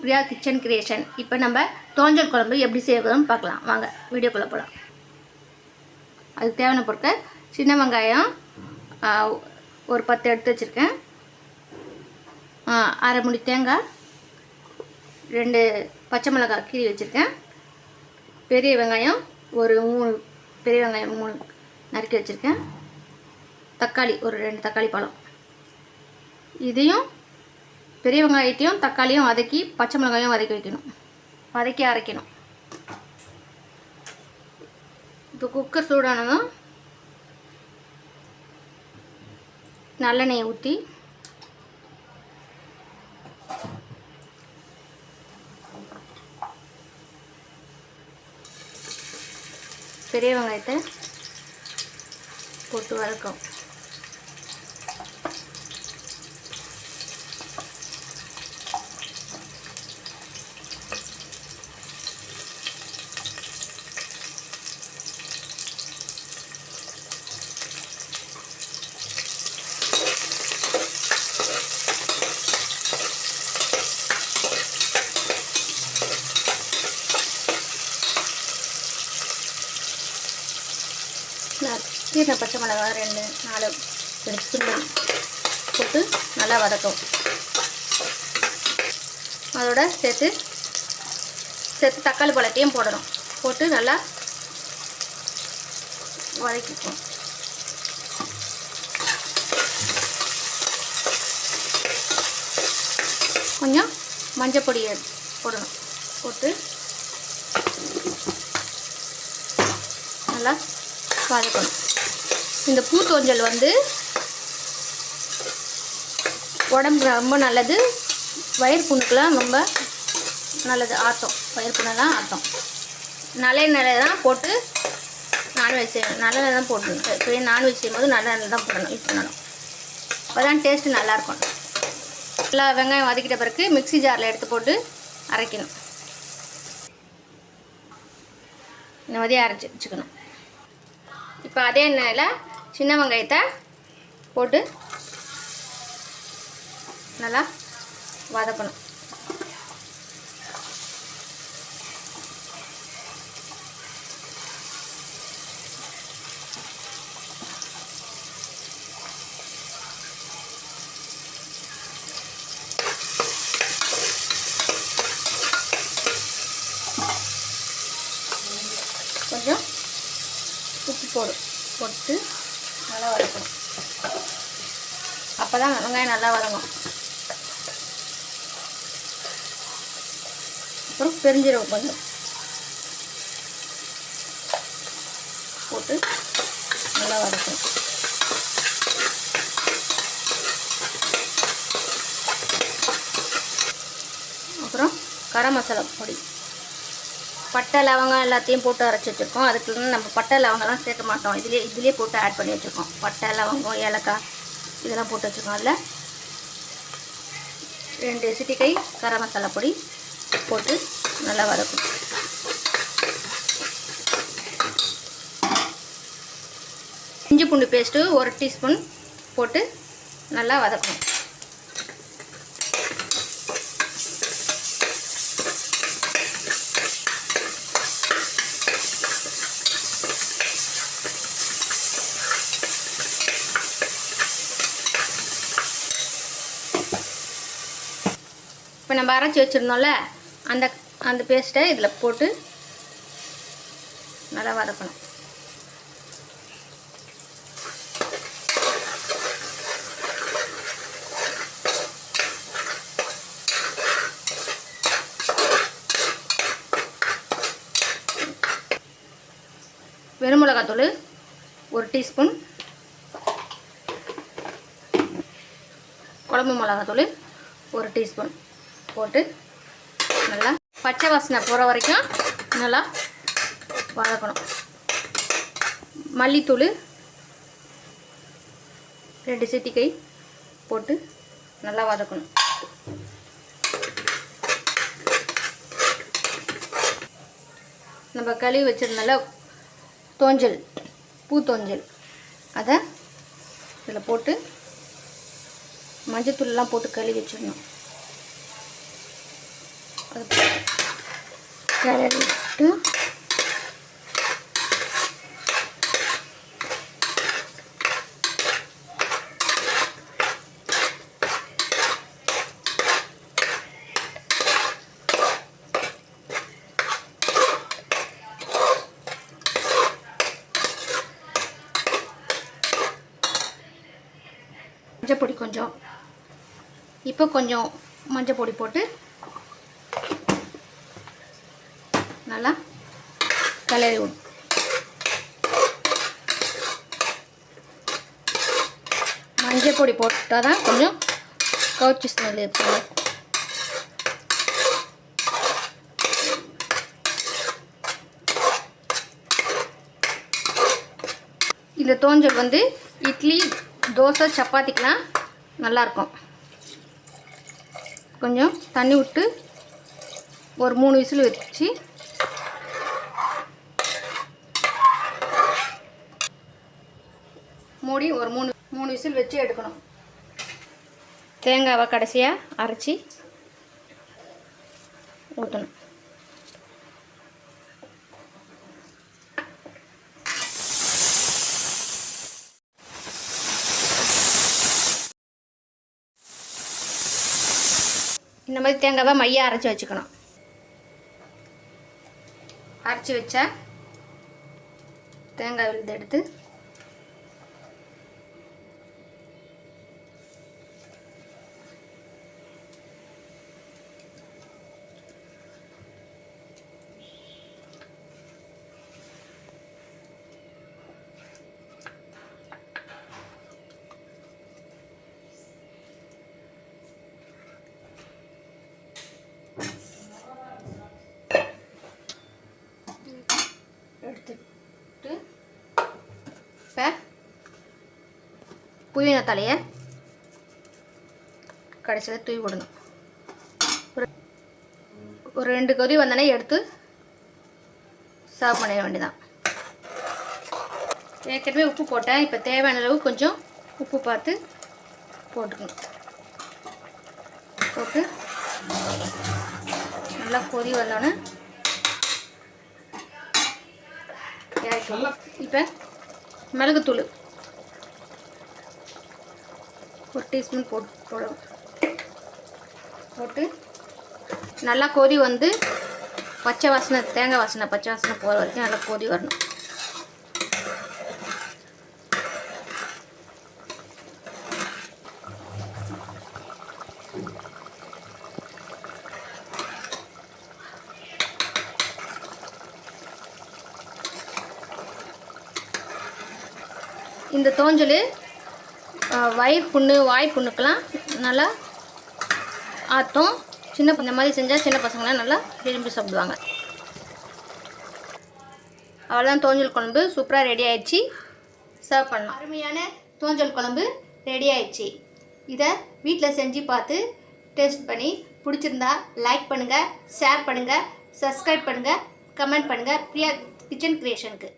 Priya kitchen creation. இப்போ நம்ம தோஞ்சல் குழம்பு எப்படி செய்யறதுன்னு பார்க்கலாம். வாங்க வீடியோக்குள்ளே போகலாம். அதுக்கு தேவையான பொருட்கள்: சின்ன வெங்காயம் ஒரு 10 எடுத்து வச்சுருக்கேன், அரை முடி தேங்காய், 2 பச்சை மிளகாய் கீறி வச்சுருக்கேன், பெரிய வெங்காயம் ஒரு 3 பெரிய வெங்காயம் 3 நறுக்கி வச்சுருக்கேன், தக்காளி ஒரு 2 தக்காளி பழம். இதையும் பெரிய வெங்காயத்தையும் தக்காளியும் வதக்கி பச்சை மிளகாயும் வதக்கி வைக்கணும், வதக்கி அரைக்கணும். இப்போ குக்கர் சூடானதும் நல்லெண்ணெயை ஊற்றி பெரிய வெங்காயத்தை போட்டு வதக்கும். கீரை பச்சை மிளகாய் 2-4 எடுத்து போட்டு நல்லா வதக்கும். அதோட சேர்த்து தக்காளி பழத்தையும் போடணும், போட்டு நல்லா வதக்கிக்கும். கொஞ்சம் மஞ்சள் பொடியை போடணும், போட்டு நல்லா வதக்கணும். இந்த பூத்தோஞ்சல் உடம்புக்கு ரொம்ப நல்லது, வயிறு புண்ணுக்கெலாம் ரொம்ப நல்லது, ஆட்டம் வயிறு புண்ணெல்லாம் ஆட்டம். நல்லெண்ணெய் தான் போட்டு நான்வெஜ் செய்யணும், நல்லெண்ணெய் தான் போடணும். இப்போ நான்வெஜ் செய்யும்போது நல்லெண்ணெய் தான் போடணும், யூஸ் பண்ணணும். அப்போ தான் டேஸ்ட்டு நல்லாயிருக்கும். நல்லா வெங்காயம் வதக்கிட்ட பிறகு மிக்ஸி ஜாரில் எடுத்து போட்டு அரைக்கணும். இந்த மாதிரி அரைச்சி வச்சுக்கணும். இப்போ அதே எண்ணெயில் சின்ன வெங்காயத்தை போட்டு நல்லா வதக்கணும். கொஞ்சம் உப்பு போட்டு நல்லா வதக்கணும். அப்போ தான் வெங்காயம் நல்லா வதங்கும். அப்புறம் பெருஞ்சீரகம் கொஞ்சம் போட்டு நல்லா வதக்கணும். அப்புறம் கரம் மசாலா பொடி, பட்டை லவங்கம் எல்லாத்தையும் போட்டு அரைச்சி வச்சுருக்கோம். அதுக்கு நம்ம பட்டை லவங்கம்லாம் சேர்க்க மாட்டோம், இதுலேயே போட்டு ஆட் பண்ணி வச்சுருக்கோம். பட்டை லவங்கம் ஏலக்காய் இதெல்லாம் போட்டு வச்சுருக்கோம். அதில் 2 சிட்டிகை கரம் மசாலா பொடி போட்டு நல்லா வதக்கும். இஞ்சி பூண்டு பேஸ்ட்டு 1 டீஸ்பூன் போட்டு நல்லா வதக்கணும். இப்போ நம்ம அரைச்சி வச்சுருந்தோம்ல அந்த பேஸ்ட்டை இதில் போட்டு நல்லா வதக்கணும். வெறும் மிளகாத்தூள் 1 டீஸ்பூன், குழம்பு மிளகாத்தூள் 1 டீஸ்பூன் போட்டு நல்லா பச்சை வாசனை போகிற வரைக்கும் நல்லா வதக்கணும். மல்லித்தூள் 2 சிட்டிகை போட்டு நல்லா வதக்கணும். நம்ம கழுவி வச்சிருந்தால தோஞ்சல் பூத்தோஞ்சல் அதை இதில் போட்டு மஞ்சத்தூள்லாம் போட்டு கழுவி வச்சிடணும். கிளறிட்டு மஞ்சள் பொடி கொஞ்சம், இப்போ கொஞ்சம் மஞ்சள் பொடி போட்டு நல்லா கிளறி விடும். மஞ்சள் பொடி போட்டால் தான் கொஞ்சம் கவுச்சி ஸ்மெல் இருக்குது. இந்த தோஞ்சல் வந்து இட்லி, தோசை, சப்பாத்திக்கெலாம் நல்லாயிருக்கும். கொஞ்சம் தண்ணி விட்டு ஒரு 3 விசில் வச்சு மூடி ஒரு 3 விசில் வச்சு எடுக்கணும். தேங்காவை கடைசியாக அரைச்சி ஊற்றணும். இந்த மாதிரி தேங்காவை மையாக அரைச்சி வச்சுக்கணும். அரைச்சி வச்சா தேங்காய் விழுது எடுத்து எடுத்துட்டு இப்போ புதினா தலையை கடைசியில் தூவி விடணும். ஒரு 2 கொதி வந்தோடனே எடுத்து சர்வ் பண்ணிட வேண்டியதான். ஏற்கனவே உப்பு போட்டேன். இப்போ தேவையான அளவு கொஞ்சம் உப்பு பார்த்து போட்டுக்கணும். போட்டு நல்லா கொதி வந்தோடனே இப்போ மிளகுத்தூள் 1 டீஸ்பூன் போட்டு நல்லா கொதி வந்து பச்சை வாசனை, தேங்காய் வாசனை பச்சை வாசனை போகிற வரைக்கும் நல்லா கொதி வரணும். இந்த தோஞ்சல் வயிறு புண்ணு, வாய் புண்ணுக்கெல்லாம் நல்லா ஆற்றும். இந்த மாதிரி செஞ்சால் சின்ன பசங்களாம் நல்லா விரும்பி சாப்பிடுவாங்க. அவ்வளோதான், தோஞ்சல் குழம்பு சூப்பராக ரெடி ஆயிடுச்சு. சர்வ் பண்ணலாம். அருமையான தோஞ்சல் குழம்பு ரெடி ஆயிடுச்சு. இதை வீட்டில் செஞ்சு பார்த்து டேஸ்ட் பண்ணி பிடிச்சிருந்தா லைக் பண்ணுங்கள், ஷேர் பண்ணுங்கள், சப்ஸ்கிரைப் பண்ணுங்கள், கமெண்ட் பண்ணுங்கள். பிரியா கிச்சன் கிரியேஷனுக்கு.